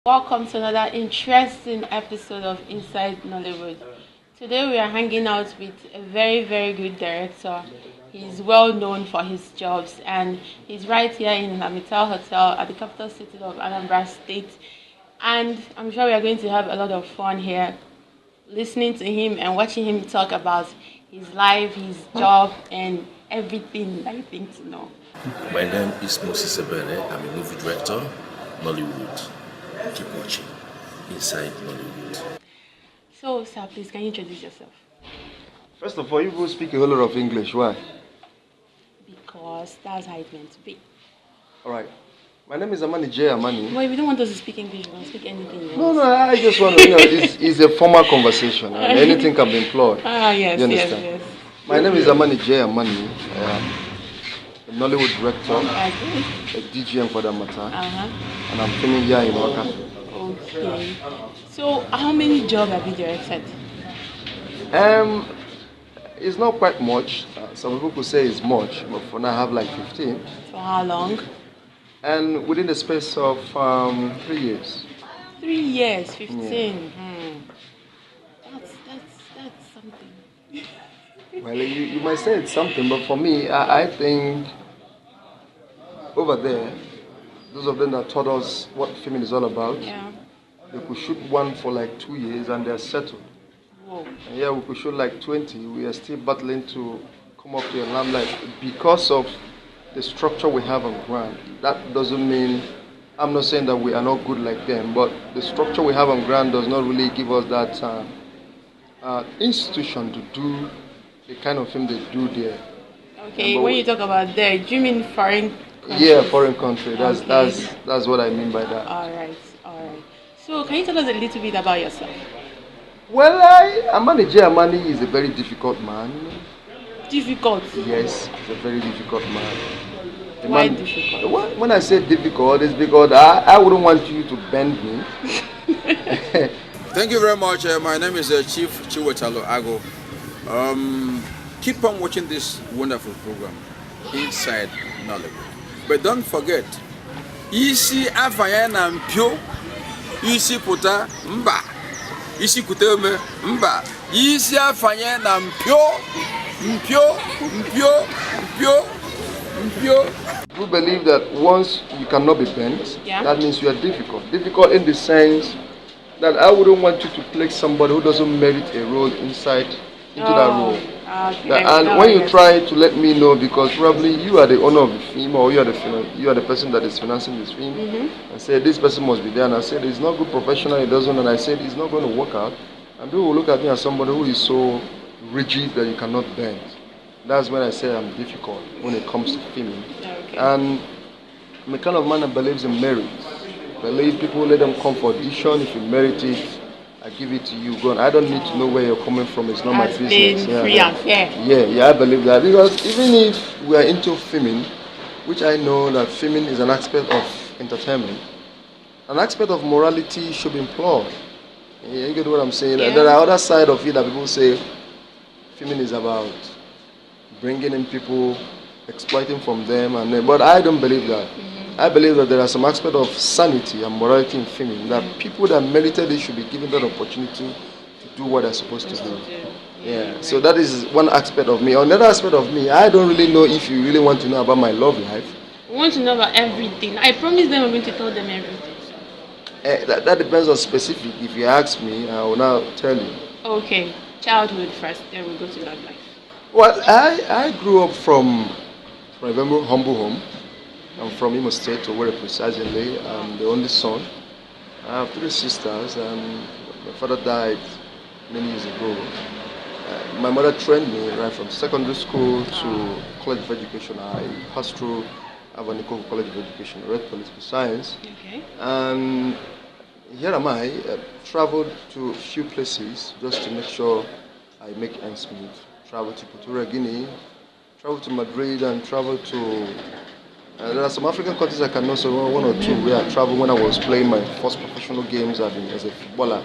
Welcome to another interesting episode of Inside Nollywood. Today we are hanging out with a very good director. He's well known for his jobs and he's right here in Lamital Hotel at the capital city of Anambra State. And I'm sure we are going to have a lot of fun here listening to him and watching him talk about his life, his job, and everything that you think to know. My name is Moses Ebele. I'm a movie director, Nollywood. Keep watching Inside Nollywood. So, sir, please, can you introduce yourself? First of all, you will speak a whole lot of English. Why? Because that's how it's meant to be. All right. My name is Armani J. Armani. Well, if you don't want us to speak English, you can speak anything else. No, I just want to, it's a formal conversation and anything can be employed. Yes, you understand? yes. My name is Armani J. Armani. A Nollywood director, Okay. a DGM for that matter, Uh-huh. and I'm filming here in Waka. Okay. So, how many jobs have you directed? It's not quite much. Some people could say it's much, but for now I have like 15. For how long? And within the space of 3 years. 3 years, 15. Yeah. That's something. Well, you might say it's something, but for me, I think over there, those of them that taught us what filming is all about, Yeah. they could shoot one for like 2 years and they're settled. Whoa. And yeah, we could shoot like 20. We are still battling to come up to a limelight because of the structure we have on ground. That doesn't mean, I'm not saying that we are not good like them, but the structure we have on ground does not really give us that institution to do the kind of film they do there. Okay, when you talk about there, do you mean foreign countries? Yeah, foreign country. That's Okay. that's what I mean by that. All right. So, can you tell us a little bit about yourself? Well, Armani J. Armani is a very difficult man. Difficult. Yes, he's a very difficult man. The Why man- difficult? When I say difficult, it's because I wouldn't want you to bend me. Thank you very much. My name is Chief Chiwetalo Ago. Keep on watching this wonderful program, Inside Nollywood. But don't forget, isi afanya mpio, isi puta mba, isi kuteme mba, isi afanya mpio, mpio. We believe that once you cannot be bent, Yeah. that means you are difficult. Difficult in the sense that I wouldn't want you to play somebody who doesn't merit a role into that role. Okay. And when you try to let me know, because probably you are the owner of the film or you are the person that is financing this film, and say this person must be there, and I said it's not good professional, it doesn't, and I said it's not going to work out, and people will look at me as somebody who is so rigid that you cannot bend. That's when I say I'm difficult when it comes to filming. Okay. And I'm the kind of man that believes in merit. Believe people, let them come for audition. If you merit it, I give it to you. Go on. I don't need to know where you're coming from. It's not my As business. being free and fair. Yeah, I believe that. Because even if we are into filming, which I know that filming is an aspect of entertainment, an aspect of morality should be employed. Yeah, you get what I'm saying? Yeah. There are other side of it that people say filming is about bringing in people, exploiting from them, but I don't believe that. I believe that there are some aspect of sanity and morality in filming that people that merited it should be given that opportunity to do what they're supposed to do. Yeah, so that is one aspect of me. On the other aspect of me, I don't really know if you really want to know about my love life. We want to know about everything. I promise them I'm going to tell them everything. That depends on specific. If you ask me, I will now tell you. Okay, childhood first, then we'll go to love life. Well, I grew up from a very humble home. I'm from Imo State, to where precisely. I'm the only son. I have 3 sisters, and my father died many years ago. My mother trained me right from secondary school to college of education. I passed through Armani College of Education, I read political science. Okay. And here am I, traveled to a few places just to make sure I make ends meet. Travel to Equatorial Guinea, travel to Madrid, and travel to. There are some African countries I can know, so one or two where I traveled when I was playing my first professional games as a footballer.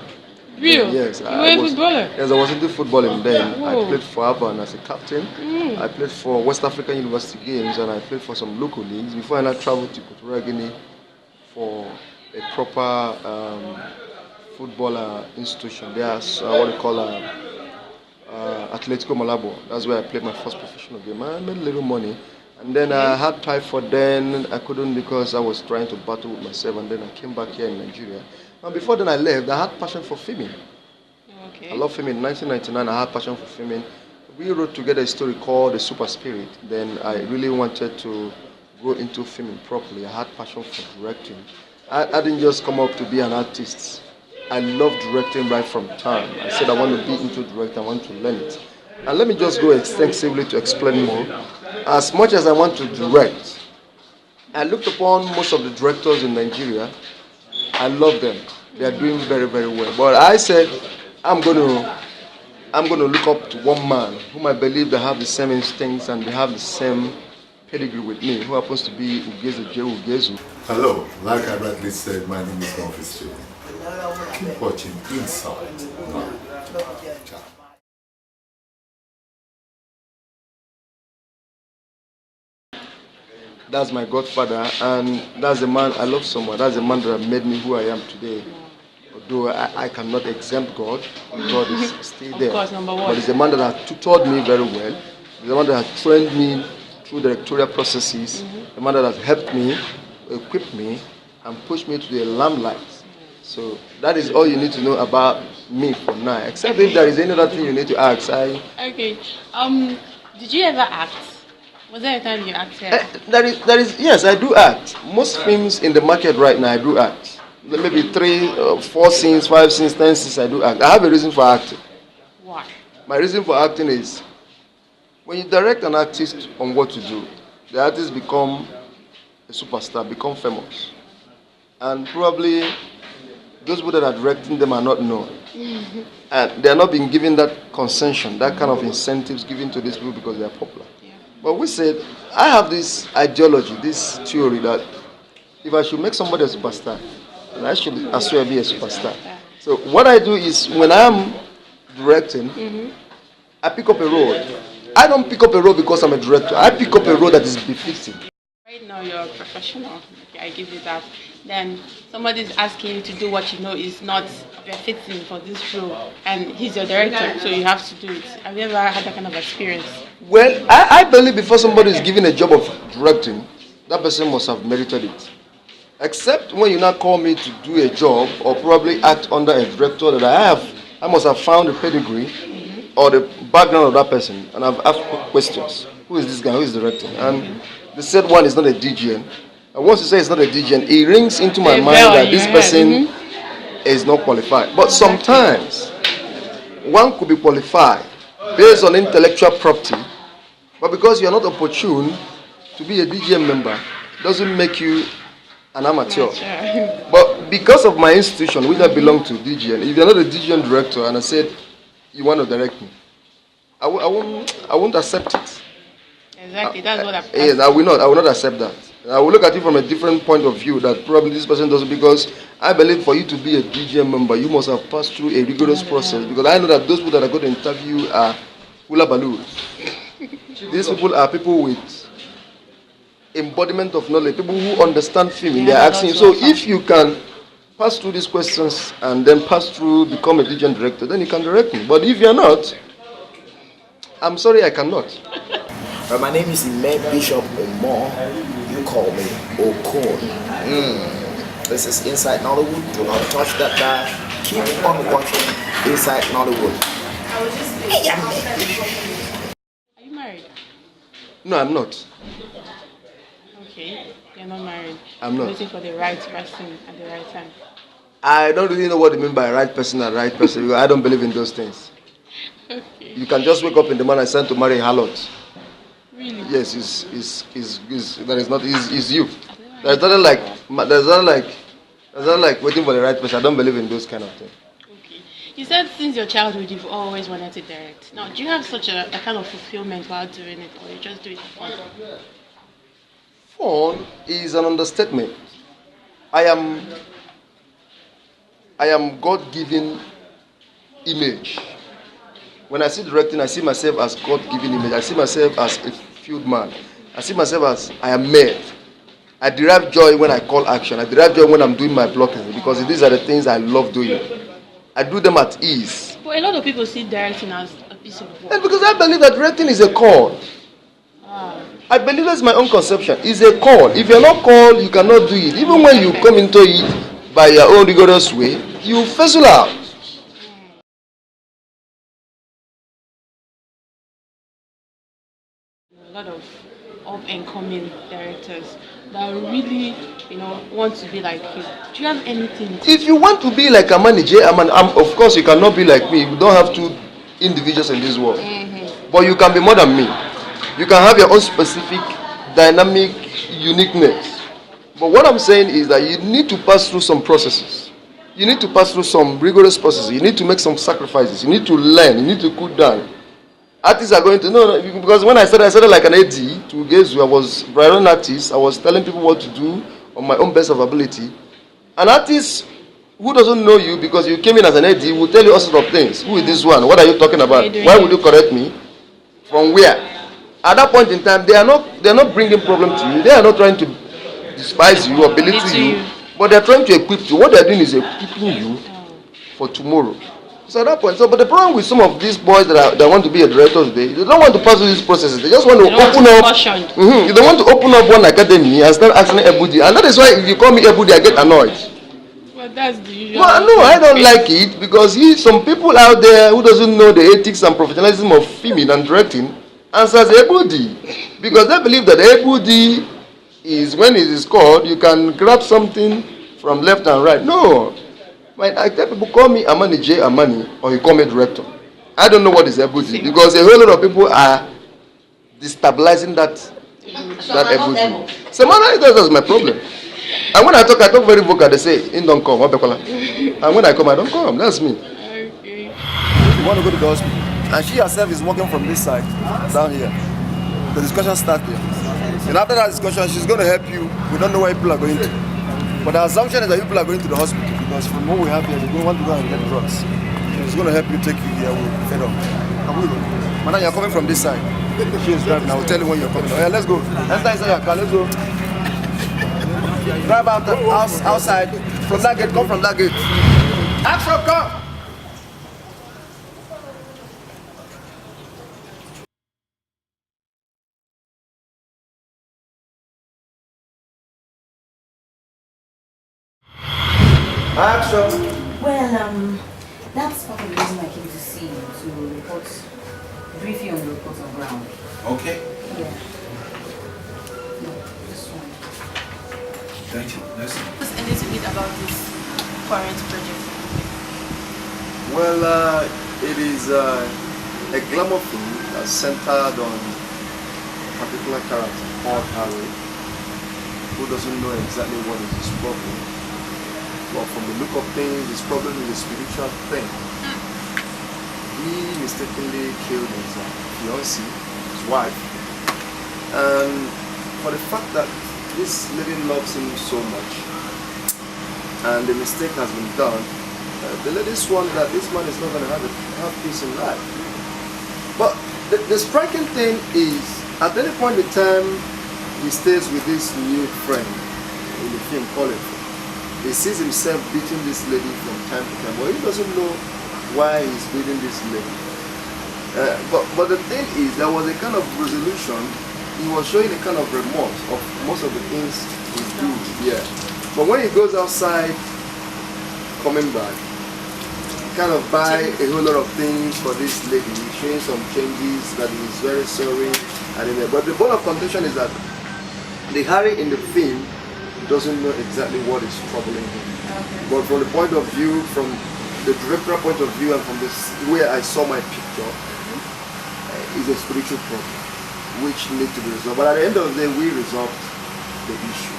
Real? Yes, You were a footballer? Yes, I was into footballing then. Whoa. I played for Avon as a captain. I played for West African University Games, and I played for some local leagues before I now traveled to Equatorial Guinea for a proper football institution. There's what they call Atletico Malabo. That's where I played my first professional game. I made a little money. And then I had typhoid then. I couldn't because I was trying to battle with myself. And then I came back here in Nigeria. And before then I left, I had passion for filming. Okay. I love filming. In 1999, I had passion for filming. We wrote together a story called The Super Spirit. Then I really wanted to go into filming properly. I had passion for directing. I didn't just come up to be an artist. I love directing right from time. I said I want to be into directing, I want to learn it. And let me just go extensively to explain more. As much as I want to direct, I looked upon most of the directors in Nigeria. I love them. They are doing very, very well. But I said, I'm going to look up to one man whom I believe they have the same instincts and they have the same pedigree with me, who happens to be Ugezu J. Ugezu. Hello, like I rightly said, my name is Memphis J. Keep watching Inside. Ciao. That's my godfather, and that's the man I love so much. That's the man that made me who I am today. Although I cannot exempt God, God is still there. Of course, number one. But it's the man that has tutored me very well. It's the man that has trained me through the directorial processes. The man that has helped me, equipped me, and pushed me to the limelight. So that is all you need to know about me for now. Except if there is any other thing you need to ask. Okay. Did you ever act? Was there a time you acted? There is. Yes, I do act. Most films in the market right now, I do act. Maybe 3, 4 scenes, 5 scenes, 10 scenes, I do act. I have a reason for acting. Why? My reason for acting is when you direct an artist on what to do, the artist become a superstar, become famous, and probably those people that are directing them are not known, and they are not being given that concession, that kind of incentives given to these people because they are popular. But we said, I have this ideology, this theory that if I should make somebody a superstar, then I should as well be a superstar. So what I do is when I'm directing, I pick up a role. I don't pick up a role because I'm a director. I pick up a role that is befitting. Right now you're a professional. Okay, I give you that. Then somebody's asking you to do what you know is not befitting for this role, and he's your director, so you have to do it. Have you ever had that kind of experience? Well, I believe before somebody is given a job of directing, that person must have merited it. Except when you now call me to do a job or probably act under a director that I must have found the pedigree or the background of that person, and I've asked questions. Who is this guy? Who is directing? And the said one is not a DGN. And once you say it's not a DGN, it rings into my mind that this person is not qualified. But sometimes one could be qualified based on intellectual property, but because you are not opportune to be a DGN member, doesn't make you an amateur. But because of my institution, which I belong to, DGN, if you're not a DGN director and I said you want to direct me, I won't accept it. Exactly, that's what I'm Yes, I will not accept that. I will look at it from a different point of view that probably this person doesn't, because I believe for you to be a DGM member, you must have passed through a rigorous process, because I know that those people that are going to interview are hula balloons. These people are people with embodiment of knowledge, people who understand filming. They are asking. So if you can pass through these questions and then pass through, become a DGM director, then you can direct me. But if you're not, I'm sorry, I cannot. My name is Ime Bishop Omo. You call me Okon. This is Inside Nollywood. Do not touch that dial. Keep on watching Inside Nollywood. Are you married? No, I'm not. Okay, you're not married. I'm not. Waiting for the right person at the right time. I don't really know what you mean by right person and right person, because I don't believe in those things. Okay. You can just wake up in the morning and decide to marry a harlot. Really? Yes, that is not is you. There's nothing like waiting for the right person. I don't believe in those kind of things. Okay. You said since your childhood you've always wanted to direct. Now, do you have such a kind of fulfillment while doing it, or you just do it for fun? Fun is an understatement. I am God-given image. When I see directing, I see myself as God-given image. I see myself as a field man. I see myself as I am made. I derive joy when I call action. I derive joy when I'm doing my blocking because these are the things I love doing. I do them at ease. But a lot of people see directing as a piece of work. And because I believe that directing is a call. I believe that's my own conception. It's a call. If you're not called, you cannot do it. Even when you come into it by your own rigorous way, you fizzle out. A lot of up and coming directors that really, want to be like you. Do you have anything? If you want to be like Armani J, of course you cannot be like me. We don't have two individuals in this world. But you can be more than me. You can have your own specific, dynamic uniqueness. But what I'm saying is that you need to pass through some processes. You need to pass through some rigorous processes. You need to make some sacrifices. You need to learn. You need to cool down. Artists are going to no, because when I started like an AD to Gezu. I was an artist. I was telling people what to do on my own best of ability. An artist who doesn't know you because you came in as an AD will tell you all sorts of things. Who is this one? What are you talking about? Why would you correct me? From where? At that point in time, they are not bringing problem to you. They are not trying to despise you or belittle you, but they are trying to equip you. What they are doing is equipping you for tomorrow. So at that point, but the problem with some of these boys that want to be a director today, they don't want to pass through these processes. They just want to open up. They want to open up one academy and start asking everybody, and that is why if you call me everybody, I get annoyed. Well, that's the usual. No, I don't like it because some people out there who doesn't know the ethics and professionalism of filming and directing answers everybody because they believe that everybody is when it is called, you can grab something from left and right. No. I tell people call me Armani J Armani or you call me director. I don't know what is everybody because a whole lot of people are destabilizing that everybody. So that's my problem. And when I talk very vocal. They say, "In don't come." And when I come, I don't come. That's me. Okay. You want to go to the hospital, and she herself is walking from this side down here. The discussion starts here, and after that discussion, she's going to help you. We don't know where people are going to, but the assumption is that people are going to the hospital because from what we have here, they don't want to go and get drugs. She's going to help you take you here. We'll fed up. Madam, you're coming from this side. She is driving. I will tell you when you're coming. Oh, yeah, let's go. Enter inside your car. Let's go. Drive out the house outside from that gate. Come from that gate. Action, come. Action. Well, that's part of the reason I came to see you, to brief you on the reports on ground. Okay. Yeah. No, this one. Thank you. Listen. Just a little bit about this current project. Well, it is a glamour film that's centered on a particular character called Harry, who doesn't know exactly what is his problem. But from the look of things, his problem is a spiritual thing. He mistakenly killed his fiancée, his wife, and for the fact that this lady loves him so much, and the mistake has been done, the lady sworn that this man is not going to have peace in life. But the striking thing is, at any point in time, he stays with this new friend in the film, Colin. He sees himself beating this lady from time to time, but he doesn't know why he's beating this lady. But the thing is, there was a kind of resolution. He was showing a kind of remorse of most of the things he do. Yeah. But when he goes outside, coming back, he kind of buy a whole lot of things for this lady, showing some changes that he's very sorry. But the bone of contention is that the Harry in the film doesn't know exactly what is troubling him. Okay. But from the point of view, from the director point of view, and from this where I saw my picture, is a spiritual problem which needs to be resolved. But at the end of the day, we resolved the issue.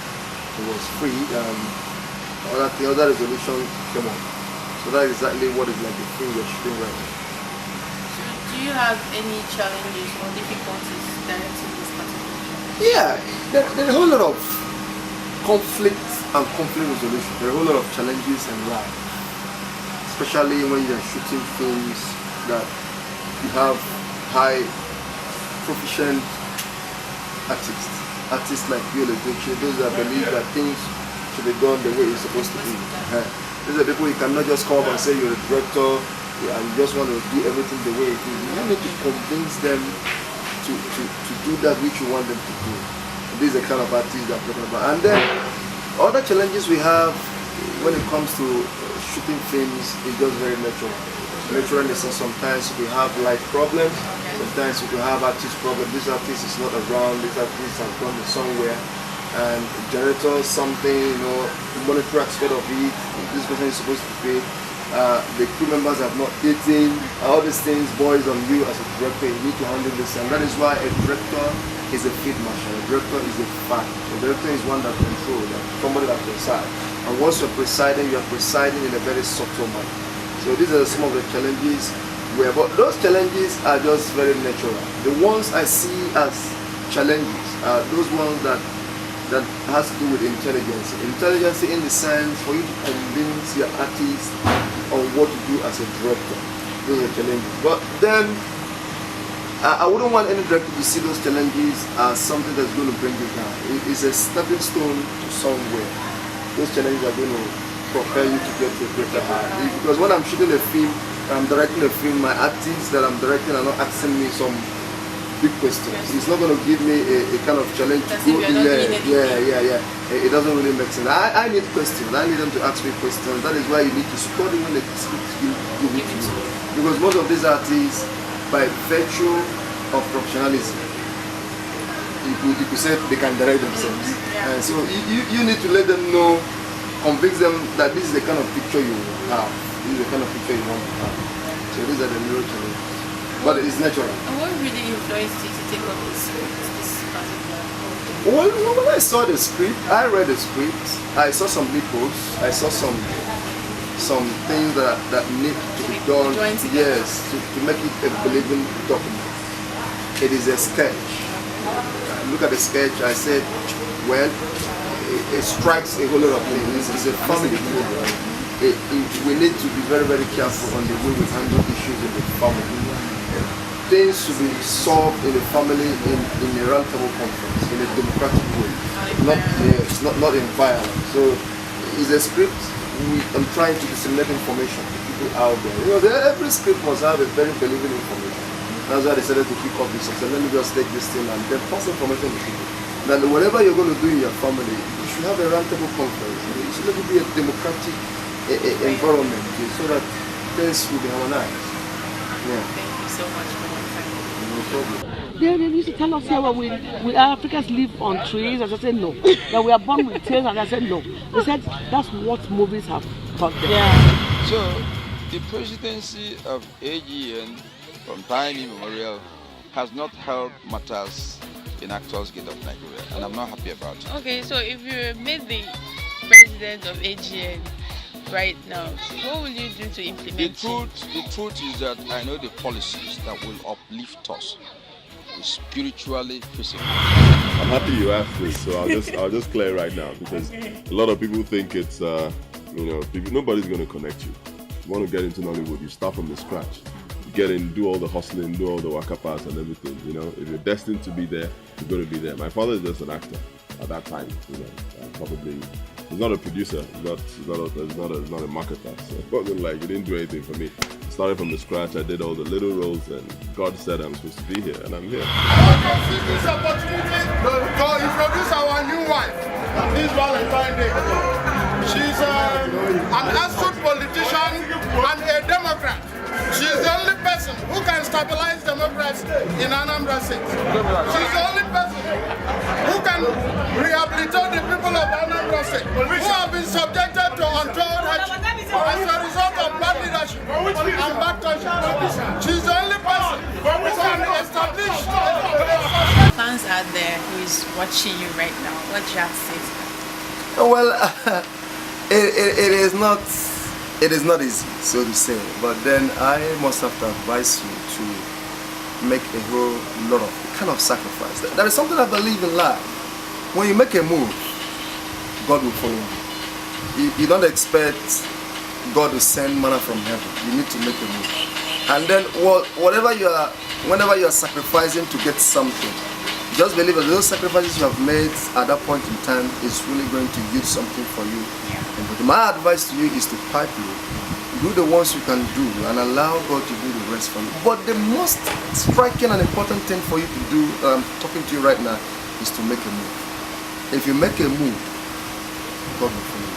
It was free, and the other resolution came on. So that's exactly what is like the thing we're shooting right now. So do you have any challenges or difficulties directing this particular? Yeah, there's a whole lot of conflict and conflict resolution. There are a whole lot of challenges in life, especially when you're shooting films that you have high proficient artists. artists like Bill Edochie, those that believe that things should be done the way it's supposed to be. These are people you cannot just come up and say you're a director and you just want to do everything the way it is. You need to convince them to do that which you want them to do. And these are the kind of artists that I'm talking about. And then other challenges we have when it comes to shooting films is just very natural. Natural in the sense sometimes we have light problems, sometimes we have artist problems. This artist is not around, this artist has gone somewhere, and generator something, the monetary aspect of it, this person is supposed to pay, the crew members have not eaten, all these things boils on you as a director. You need to handle this, and that is why a director is a field marshal, a director is a fan. A director is one that controls, somebody that presides. And once you're presiding, you're presiding in a very subtle manner. So these are some of the challenges but those challenges are just very natural. The ones I see as challenges are those ones that has to do with intelligence. Intelligence in the sense for you to convince your artist on what to do as a director. Those are challenges. But then I wouldn't want any director to see those challenges as something that's going to bring you down. It's a stepping stone to somewhere. Those challenges are going to prepare you to get to a greater height. Because when I'm shooting a film, I'm directing a film, my artists that I'm directing are not asking me some big questions. It's not going to give me a kind of challenge to go in there. Yeah. It doesn't really make sense. I need questions. I need them to ask me questions. That is why you need to study when the script give it to you. Because most of these artists, by virtue of professionalism, you could say they can direct themselves. And so you need to let them know, convince them that this is the kind of picture you have. This is the kind of picture you want to have. So these are the real challenges. But it's natural. And what really influenced you to take up this particular? Well, when I saw the script, I read the script, I saw some loopholes, I saw some things that need to be done. Yes, to make it a believing document. It is a sketch. I look at the sketch, I said, well, it strikes a whole lot of things. It's a family program. We need to be very, very careful on the way we handle issues in the family. Things should be solved in the family in a roundtable conference, in a democratic way, not in violence. So it's a script. I'm trying to disseminate information to people out there. Every script must have a very believing information. That's why I decided to pick up this. So let me just take this thing and then pass information to people. That whatever you're going to do in your family, you should have a roundtable conference. It should let it be a democratic environment so that things will be harmonized. Yeah. Thank you so much for your time. No problem. They used to tell us here when we Africans live on trees, and I said no. That we are born with tails, and I said no. They said that's what movies have taught them. Yeah. So the presidency of AGN from time immemorial has not held matters in Actors Guild of Nigeria, and I'm not happy about it. Okay, so if you made the president of AGN right now, what will you do to implement it? The truth is that I know the policies that will uplift us spiritually, physically. I'm happy you asked this, so I'll just clear right now, because a lot of people think it's nobody's going to connect you. You want to get into Nollywood, you start from the scratch. You get in, do all the hustling, do all the waka pass and everything. If you're destined to be there, you're going to be there. My father is just an actor at that time. Probably he's not a producer. He's not a marketer. So it wasn't like he didn't do anything for me. Started from the scratch. I did all the little roles, and God said I'm supposed to be here, and I'm here. I want to seize this opportunity to introduce our new wife this Valentine's Day. She's an astute politician and a Democrat. She's the only person who can stabilize democracy in Anambra State. She's the only person who can rehabilitate the people of Anambra State who have been subjected to untold hardship as a result of bad leadership and bad touching. She's the only person who can establish Fans out there who is watching you right now, what do you have to say to them? Well, it is not easy, so to say, but then I must have to advise you to make a whole lot of kind of sacrifice. That is something I believe in life. When you make a move, God will follow you. You don't expect God to send manna from heaven. You need to make a move. And then whenever you are sacrificing to get something, just believe that those sacrifices you have made at that point in time is really going to yield something for you. But my advice to you is to pipe low. Do the ones you can do and allow God to do the rest for you. But the most striking and important thing for you to do, talking to you right now, is to make a move. If you make a move, God will follow you.